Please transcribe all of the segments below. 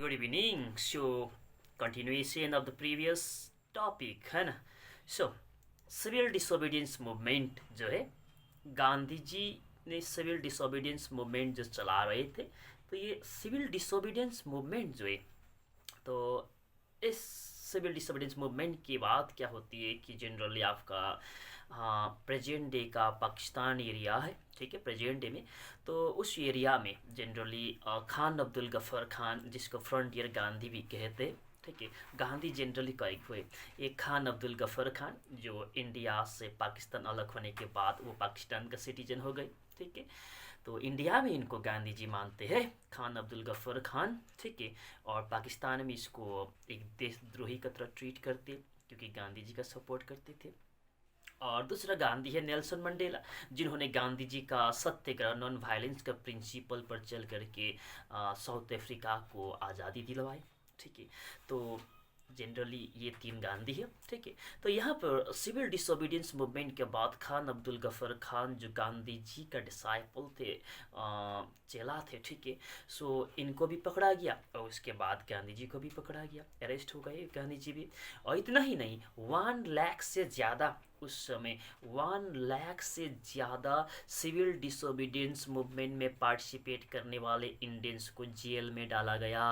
Good evening. So continuation of the previous topic है ना। So civil disobedience movement जो है, गांधी जी ने सिविल डिसोबीडियंस मूवमेंट जो चला रहे थे, तो ये सिविल डिसोबीडियंस मूवमेंट जो है, तो इस सिविल डिसोबीडियंस मूवमेंट की बात क्या होती है कि जनरली आपका प्रेजेंट डे का पाकिस्तान एरिया है, ठीक है, प्रेजेंट डे में। तो उस एरिया में जनरली खान अब्दुल गफ़र खान, जिसको फ्रंटियर गांधी भी कहते हैं, ठीक है, गांधी जनरली कहे हुए एक खान अब्दुल गफ़र खान, जो इंडिया से पाकिस्तान अलग होने के बाद वो पाकिस्तान का सिटीजन हो गए, ठीक है। तो इंडिया में इनको गांधी जी मानते हैं, खान अब्दुल गफ़र खान, ठीक है। और पाकिस्तान में इसको एक देशद्रोही की तरह ट्रीट करते, क्योंकि गांधी जी का सपोर्ट करते थे। और दूसरा गांधी है नेल्सन मंडेला, जिन्होंने गांधी जी का सत्याग्रह, नॉन वायलेंस का प्रिंसिपल पर चल करके साउथ अफ्रीका को आज़ादी दिलवाई, ठीक है। तो जनरली ये तीन गांधी है, ठीक है। तो यहाँ पर सिविल डिसोबीडियंस मूवमेंट के बाद खान अब्दुल गफ़र खान, जो गांधी जी का डिसाइपल थे, चेला थे, ठीक है। सो इनको भी पकड़ा गया और उसके बाद गांधी जी को भी पकड़ा गया, अरेस्ट हो गए गांधी जी भी। और इतना ही नहीं, 1 लाख से ज़्यादा उस समय 1 लाख से ज़्यादा सिविल डिसोबीडियंस मूवमेंट में पार्टिसिपेट करने वाले इंडियंस को जेल में डाला गया,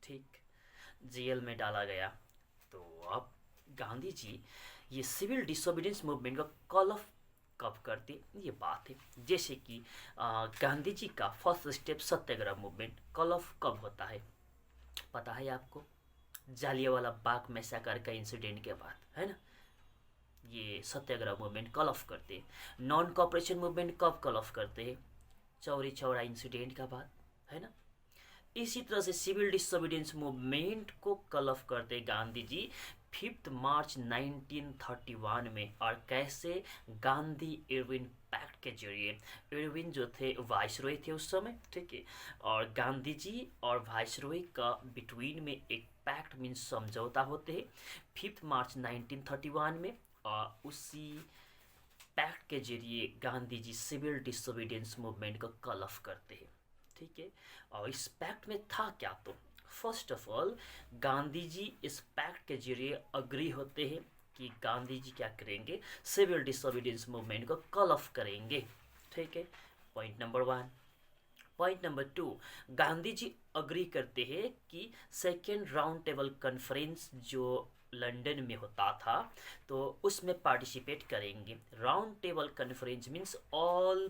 ठीक, जेल में डाला गया। तो अब गांधी जी ये सिविल डिसोबीडियंस मूवमेंट का कॉल ऑफ कब करते, ये बात है। जैसे कि गांधी जी का first step Satyagraha movement call of कब होता है, पता है आपको? जालियांवाला बाग मैसाकर का इंसिडेंट के बाद, है ना। ये सत्याग्रह मूवमेंट कॉल ऑफ करते हैं। नॉन कॉपरेशन मूवमेंट कब कॉल ऑफ करते हैं? चौरी चौरा इंसिडेंट का बाद, है ना। इसी तरह से सिविल डिसोबीडियंस मूवमेंट को कॉल ऑफ करते गांधी जी 5 मार्च 1931 में। और कैसे? गांधी इरविन पैक्ट के जरिए। इरविन जो थे वाइसरॉय थे उस समय, ठीक है। और गांधी जी और वाइसरॉय का बिटवीन में एक पैक्ट मीन्स समझौता होते हैं 5 मार्च 1931 में। और उसी पैक्ट के जरिए Gandhi ji civil disobedience movement को कॉल ऑफ करते हैं, ठीक है। और इस पैक्ट में था क्या? तो first of all Gandhi ji इस पैक्ट के जरिए अग्री होते हैं कि गांधी जी क्या करेंगे, सिविल डिसोबीडियंस मूवमेंट को कॉल ऑफ करेंगे, ठीक है। Point number 1। Point number 2, Gandhi ji agree करते हैं कि सेकेंड राउंड टेबल कॉन्फ्रेंस जो लंदन में होता था, तो उसमें पार्टिसिपेट करेंगे। Round table conference means all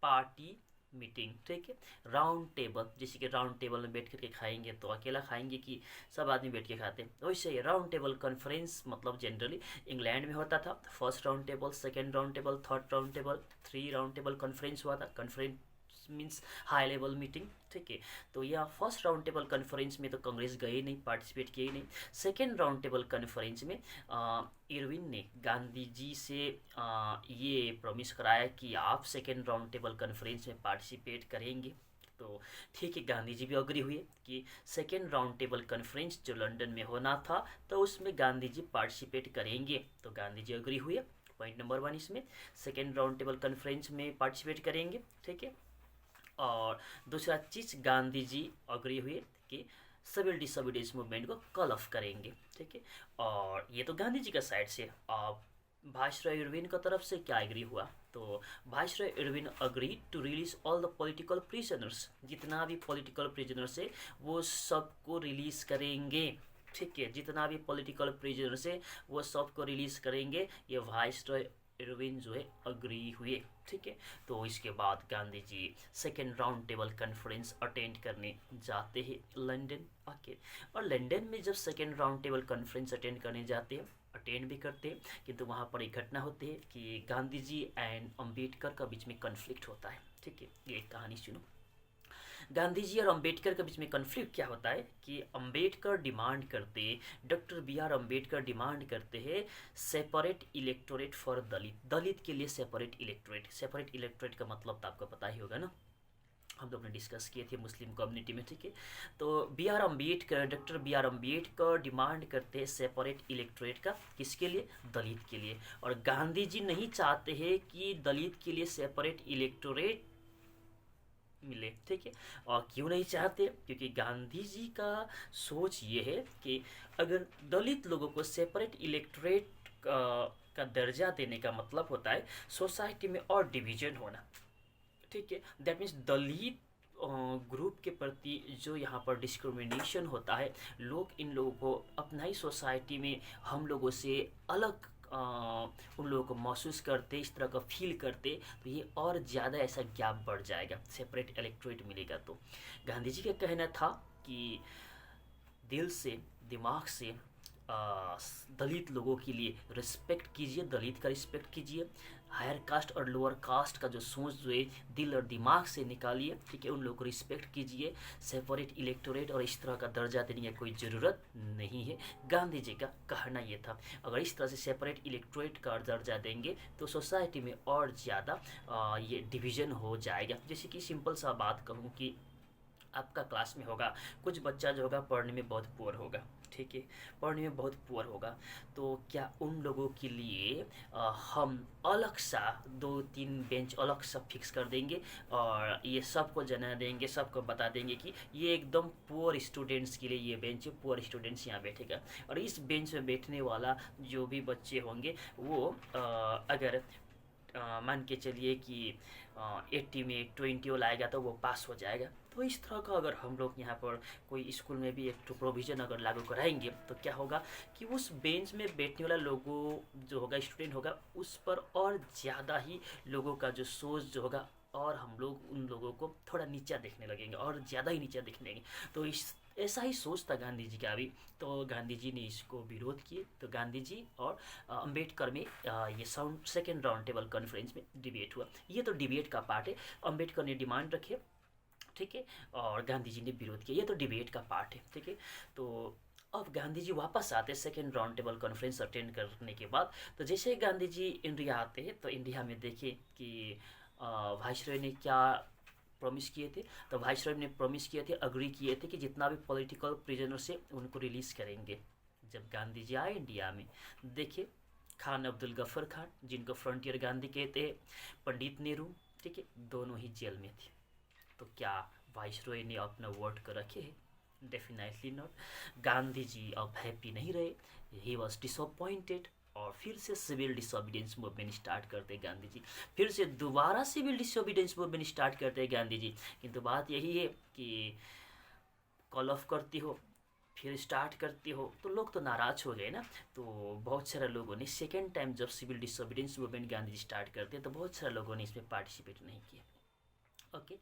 party meeting, ठीक है। राउंड टेबल, जैसे कि राउंड टेबल में बैठ करके खाएंगे तो अकेला खाएंगे कि सब आदमी बैठ के खाते हैं, वैसे ही राउंड टेबल कॉन्फ्रेंस मतलब जनरली इंग्लैंड में होता था। First round table, second round table, third round table, 3 round table conference हुआ था। Conference means high level meeting, ठीक है। तो यह फर्स्ट राउंड टेबल कॉन्फ्रेंस में तो कांग्रेस गए नहीं, पार्टिसिपेट किए नहीं। सेकेंड राउंड टेबल कॉन्फ्रेंस में इरविन ने गांधी जी से ये प्रॉमिस कराया कि आप सेकेंड राउंड टेबल कॉन्फ्रेंस में पार्टिसिपेट करेंगे। तो ठीक है, गांधी जी भी अग्री हुए कि सेकेंड राउंड टेबल कॉन्फ्रेंस जो लंदन में होना था, तो उसमें गांधी जी पार्टिसिपेट करेंगे। तो गांधी जी अग्री हुए। पॉइंट नंबर 1 इसमें सेकेंड राउंड टेबल कॉन्फ्रेंस में पार्टिसिपेट करेंगे, ठीक है। और दूसरा चीज़, गांधी जी अग्री हुए कि सिविल डिसोबीडियंस मूवमेंट को कॉल ऑफ करेंगे, ठीक है। और ये तो गांधी जी का साइड से। वाइसरॉय इरविन की तरफ से क्या एग्री हुआ? तो viceroy Irwin agree to release all the political prisoners, जितना भी पॉलिटिकल प्रिजनर्स है वो सबको रिलीज करेंगे, ठीक है। जितना भी पॉलिटिकल प्रिजनर्स है वो सबको रिलीज करेंगे। ये वाइसरॉय इरविन जो है अग्री हुए, ठीक है। तो इसके बाद Gandhi ji second round table conference attend करने जाते हैं लंदन आके। और लंदन में जब second round table conference attend करने जाते हैं, अटेंड भी करते हैं, किंतु वहाँ पर एक घटना होती है कि गांधी जी एंड अम्बेडकर का बीच में कन्फ्लिक्ट होता है, ठीक है। ये कहानी सुनो। गांधी जी और अंबेडकर के बीच में कन्फ्लिक्ट क्या होता है कि अंबेडकर डिमांड करते, doctor B R Ambedkar demand करते हैं separate electorate for Dalit, Dalit के लिए सेपरेट इलेक्टोरेट। सेपरेट इलेक्टोरेट का मतलब तो आपको पता ही होगा ना, हम लोग ने डिस्कस किए थे मुस्लिम कम्युनिटी में, ठीक है। तो B R Ambedkar, doctor B R Ambedkar demand करते हैं सेपरेट इलेक्टोरेट का, किसके लिए? दलित के लिए। और गांधी जी नहीं चाहते हैं कि दलित के लिए सेपरेट इलेक्टोरेट मिले, ठीक है। और क्यों नहीं चाहते, क्योंकि गांधी जी का सोच ये है कि अगर दलित लोगों को सेपरेट इलेक्टोरेट का दर्जा देने का मतलब होता है सोसाइटी में और डिवीजन होना, ठीक है। दैट मीन्स दलित ग्रुप के प्रति जो यहाँ पर डिस्क्रिमिनेशन होता है, लोग इन लोगों को अपना ही सोसाइटी में हम लोगों से अलग उन लोगों को महसूस करते, इस तरह का फील करते, तो ये और ज़्यादा ऐसा गैप बढ़ जाएगा। सेपरेट इलेक्टोरेट मिलेगा तो गांधी जी का कहना था कि दिल से, दिमाग से दलित लोगों के लिए रिस्पेक्ट कीजिए, दलित का रिस्पेक्ट कीजिए। हायर कास्ट और लोअर कास्ट का जो सोच जो है दिल और दिमाग से निकालिए, ठीक है। उन लोगों को रिस्पेक्ट कीजिए। सेपरेट इलेक्टोरेट और इस तरह का दर्जा देने की कोई ज़रूरत नहीं है, गांधी जी का कहना ये था। अगर इस तरह से सेपरेट इलेक्टोरेट का दर्जा देंगे तो सोसाइटी में और ज़्यादा ये डिवीज़न हो जाएगा। जैसे कि सिंपल सा बात कहूँ कि आपका क्लास में होगा कुछ बच्चा जो होगा पढ़ने में बहुत पुअर होगा, ठीक है, पढ़ने में बहुत पुअर होगा, तो क्या उन लोगों के लिए हम अलग सा 2-3 बेंच अलग सा फिक्स कर देंगे और ये सबको जना देंगे, सबको बता देंगे कि ये एकदम पुअर स्टूडेंट्स के लिए ये बेंच है, पुअर स्टूडेंट्स यहाँ बैठेगा। और इस बेंच में बैठने वाला जो भी बच्चे होंगे वो अगर मान के चलिए कि 80 में 20 लाएगा तो वो पास हो जाएगा। तो इस तरह का अगर हम लोग यहाँ पर कोई स्कूल में भी एक तो प्रोविज़न अगर लागू कराएंगे तो क्या होगा कि उस बेंच में बैठने वाला लोगों जो होगा, स्टूडेंट होगा, उस पर और ज़्यादा ही लोगों का जो सोच जो होगा, और हम लोग उन लोगों को थोड़ा नीचा देखने लगेंगे और ज़्यादा ही नीचा देखने लगेंगे। तो इस ऐसा ही सोच था गांधी जी का भी। तो गांधी जी ने इसको विरोध किए। तो गांधी जी और अंबेडकर में ये सेकेंड राउंड टेबल कॉन्फ्रेंस में डिबेट हुआ। ये तो डिबेट का पार्ट है। अंबेडकर ने डिमांड रखे, ठीक है, और गांधी जी ने विरोध किया। ये तो डिबेट का पार्ट है, ठीक है। तो अब गांधी जी वापस आते second round table conference attend करने के बाद। तो जैसे ही गांधी जी इंडिया आते हैं तो इंडिया में देखिए कि वाइसरॉय ने क्या प्रॉमिस किए थे। तो वाइसरॉय ने प्रॉमिस किए थे, अग्री किए थे कि जितना भी पॉलिटिकल प्रिजनर से उनको रिलीज़ करेंगे। जब गांधी जी आए इंडिया में, देखिए खान अब्दुल गफ्फर खान, जिनको फ्रंटियर गांधी कहते हैं, पंडित नेहरू, ठीक है, दोनों ही जेल में थे। तो क्या वाइसरॉय ने अपना वर्ड को रखे है? Definitely not. गांधी जी अब हैप्पी नहीं रहे, ही वॉज डिसअपॉइंटेड, और फिर से सिविल डिसोबीडियंस मूवमेंट स्टार्ट करते गांधी जी। फिर से दोबारा सिविल डिसोबीडियंस मूवमेंट स्टार्ट करते गांधी जी। किंतु बात यही है कि कॉल ऑफ करती हो फिर स्टार्ट करती हो तो लोग तो नाराज़ हो गए ना। तो बहुत सारे लोगों ने सेकेंड टाइम जब civil disobedience movement Gandhi ji start करते तो बहुत सारे लोगों ने इसमें पार्टिसिपेट नहीं किया। ओके,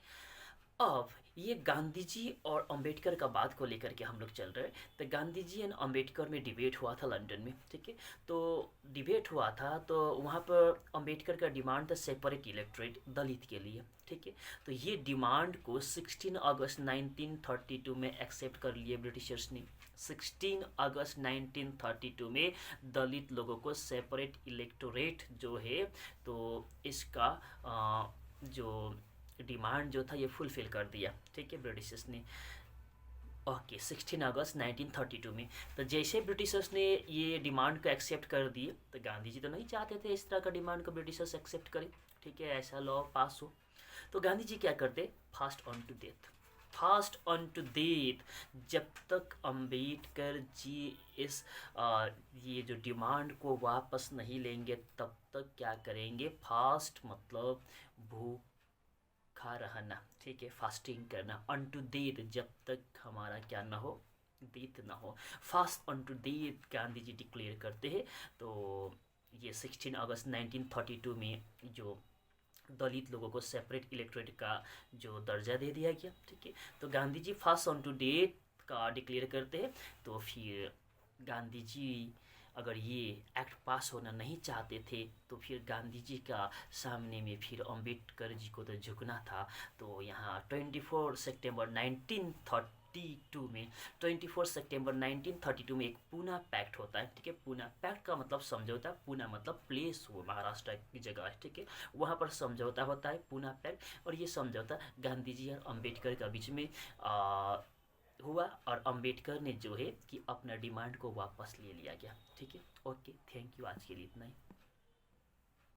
अब ये गांधी जी और अंबेडकर का बात को लेकर के हम लोग चल रहे हैं। तो गांधी जी एंड अंबेडकर में डिबेट हुआ था लंदन में, ठीक है। तो डिबेट हुआ था तो वहाँ पर अंबेडकर का डिमांड था सेपरेट इलेक्टोरेट दलित के लिए, ठीक है। तो ये डिमांड को 16 अगस्त 1932 में एक्सेप्ट कर लिए ब्रिटिशर्स ने। 16 अगस्त 1932 में दलित लोगों को सेपरेट इलेक्टोरेट जो है तो इसका जो डिमांड जो था ये फुलफिल कर दिया, ठीक है, ब्रिटिशर्स ने। ओके, 16 अगस्त 1932 में। तो जैसे ब्रिटिशर्स ने ये डिमांड को एक्सेप्ट कर दिए तो गांधी जी तो नहीं चाहते थे इस तरह का डिमांड को ब्रिटिशर्स एक्सेप्ट करें, ठीक है, ऐसा लॉ पास हो। तो गांधी जी क्या करते? Fast unto death, fast unto death. जब तक अंबेडकर जी इस ये जो डिमांड को वापस नहीं लेंगे तब तक क्या करेंगे? फास्ट मतलब भूख खा रहना, ठीक है, फास्टिंग करना, अन टू डेथ, जब तक हमारा क्या ना हो, डेथ ना हो। Fast unto death Gandhi ji declare करते हैं। तो ये 16 अगस्त 1932 में जो दलित लोगों को सेपरेट इलेक्टोरेट का जो दर्जा दे दिया गया, ठीक है। तो Gandhi ji fast unto death का डिक्लेयर करते हैं। तो फिर गांधी जी अगर ये एक्ट पास होना नहीं चाहते थे तो फिर गांधी जी का सामने में फिर अंबेडकर जी को तो झुकना था। तो यहाँ 24 सितंबर 1932 में 24 सितंबर 1932 में एक पूना पैक्ट होता है, ठीक है। पूना पैक्ट का मतलब समझौता, पूना मतलब प्लेस वो महाराष्ट्र की जगह है, ठीक है, वहाँ पर समझौता होता है, पूना पैक्ट। और ये समझौता गांधी जी और अंबेडकर के बीच में हुआ और अंबेडकर ने जो है कि अपना डिमांड को वापस ले लिया गया, ठीक है। ओके, थैंक यू, आज के लिए इतना ही।